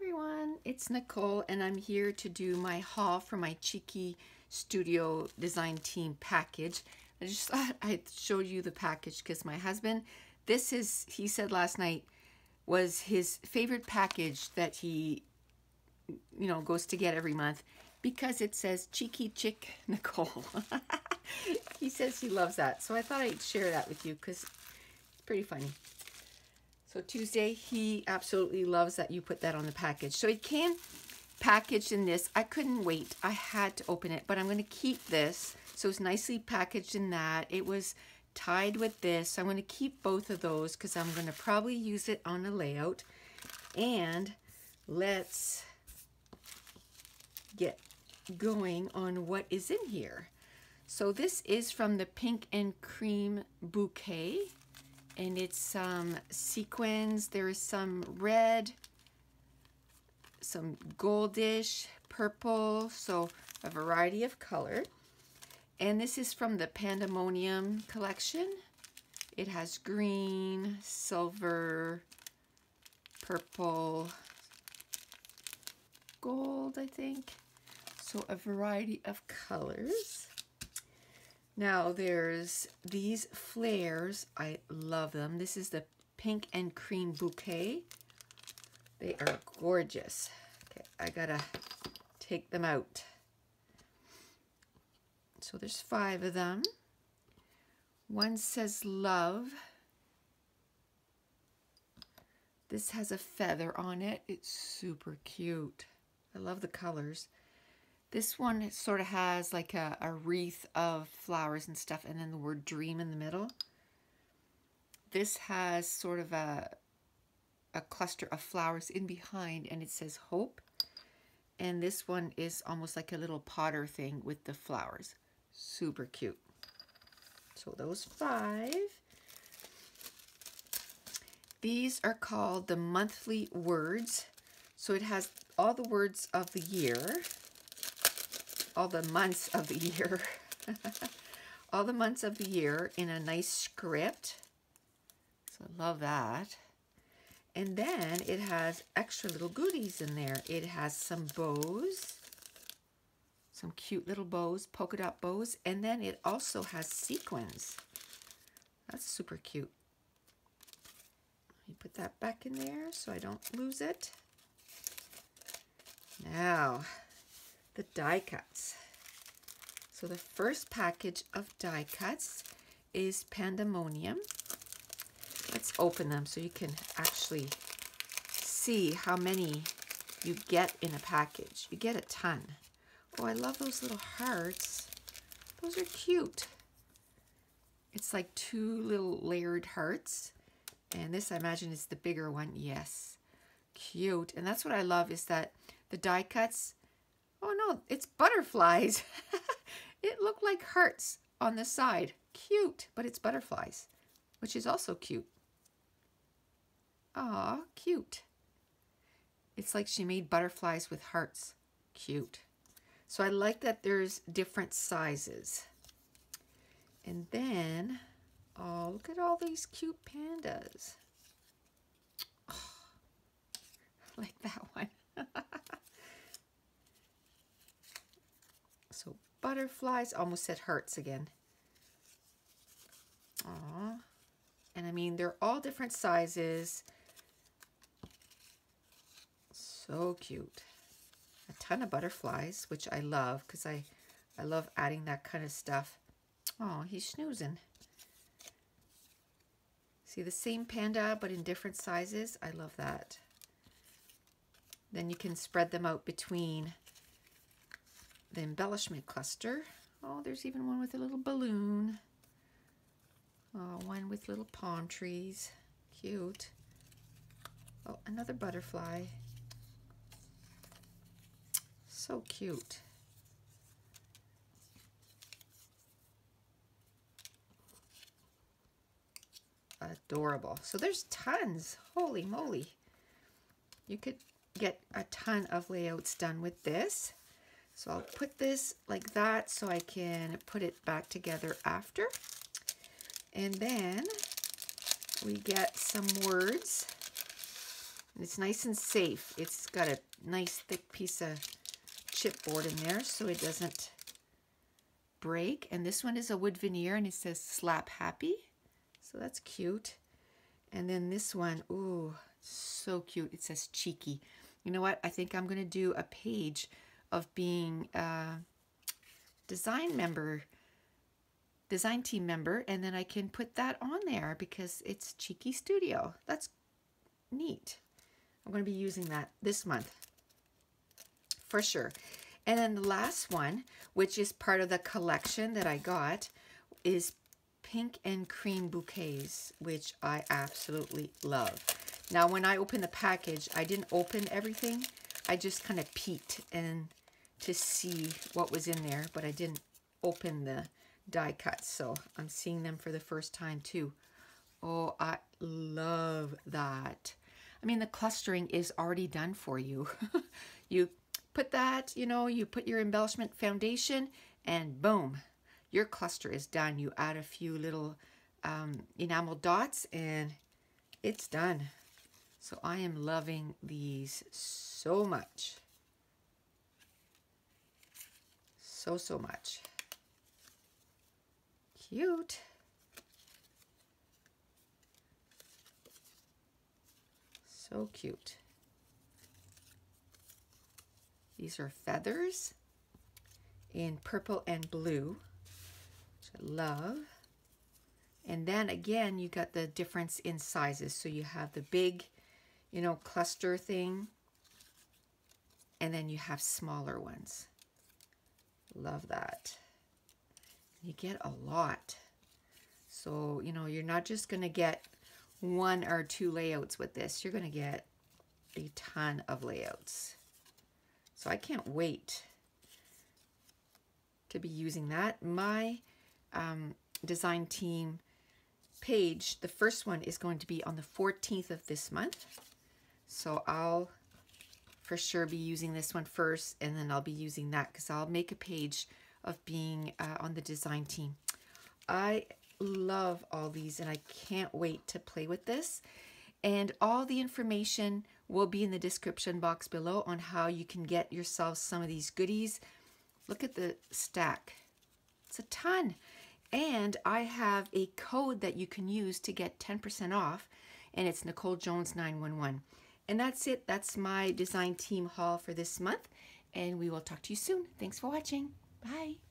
everyone, it's Nicole and I'm here to do my haul for my Cheeky-Studio design team package. I just thought I'd show you the package because my husband, he said last night, was his favorite package that he, goes to get every month because it says Cheeky Chick Nicole. He says he loves that. So I thought I'd share that with you because it's pretty funny. So Tuesday, he absolutely loves that you put that on the package. So it came packaged in this. I couldn't wait. I had to open it, but I'm going to keep this. So it's nicely packaged in that. It was tied with this. So I'm going to keep both of those because I'm going to probably use it on a layout. And let's get going on what is in here. So this is from the Pink and Cream Bouquet. And it's some sequins. There is some red, some goldish, purple, so a variety of color. And this is from the Pandemonium collection. It has green, silver, purple, gold, I think. So a variety of colors. Now there's these flares. I love them. This is the Pink and Cream Bouquet. They are gorgeous. Okay, I gotta take them out. So there's 5 of them. One says love. This has a feather on it. It's super cute. I love the colors. This one sort of has like a wreath of flowers and stuff, and then the word dream in the middle. This has sort of a cluster of flowers in behind, and it says hope. And this one is almost like a little potter thing with the flowers. Super cute. So those 5. These are called the monthly words. So it has all the words of the year. All the months of the year. All the months of the year in a nice script. So I love that. And then it has extra little goodies in there. It has some bows. Some cute little bows, polka dot bows. And then it also has sequins. That's super cute. Let me put that back in there so I don't lose it. Now, the die cuts. So the first package of die cuts is Pandemonium. Let's open them so you can actually see how many you get in a package. You get a ton. Oh, I love those little hearts. Those are cute. It's like 2 little layered hearts. And this, I imagine, is the bigger one. Yes. Cute. And that's what I love is that the die cuts, oh no, it's butterflies. It looked like hearts on the side. Cute, but it's butterflies, which is also cute. Aw, cute. It's like she made butterflies with hearts. Cute. So I like that there's different sizes. And then, oh, look at all these cute pandas. Oh, I like that one. So butterflies, almost said hearts again. Aw. And I mean, they're all different sizes. So cute. A ton of butterflies, which I love because I love adding that kind of stuff. Oh, he's snoozing. See the same panda, but in different sizes. I love that. Then you can spread them out between the embellishment cluster. Oh, there's even one with a little balloon. Oh, one with little palm trees. Cute. Oh, another butterfly. So cute. Adorable. So there's tons. Holy moly. You could get a ton of layouts done with this. So I'll put this like that so I can put it back together after. And then we get some words And it's nice and safe. It's got a nice thick piece of chipboard in there so it doesn't break. And this one is a wood veneer and it says Slap Happy. So that's cute. And then this one, ooh, so cute. It says Cheeky. You know what? I think I'm going to do a page of being a design team member, and then I can put that on there because it's Cheeky.studio. That's neat. I'm going to be using that this month for sure. And then the last one, which is part of the collection that I got, is pink and cream bouquets, which I absolutely love. Now, when I opened the package, I didn't open everything. I just kind of peeked and to see what was in there, but I didn't open the die cuts, so I'm seeing them for the first time too. Oh, I love that. I mean, the clustering is already done for you. You put that, you know, you put your embellishment foundation and boom, your cluster is done. You add a few little enamel dots and it's done. So I am loving these so much. So much. Cute. So cute. These are feathers in purple and blue, which I love. And then again, you got the difference in sizes. So you have the big, you know, cluster thing, and then you have smaller ones. Love that. You get a lot. So, you know, you're not just going to get 1 or 2 layouts with this. You're going to get a ton of layouts. So I can't wait to be using that. My design team page, the first one is going to be on the 14th of this month. So I'll for sure be using this one first, and then I'll be using that because I'll make a page of being on the design team. I love all these and I can't wait to play with this. And all the information will be in the description box below on how you can get yourself some of these goodies. Look at the stack. It's a ton. And I have a code that you can use to get 10% off, and it's Nicole Jones 911. And that's it. That's my design team haul for this month, and we will talk to you soon. Thanks for watching. Bye.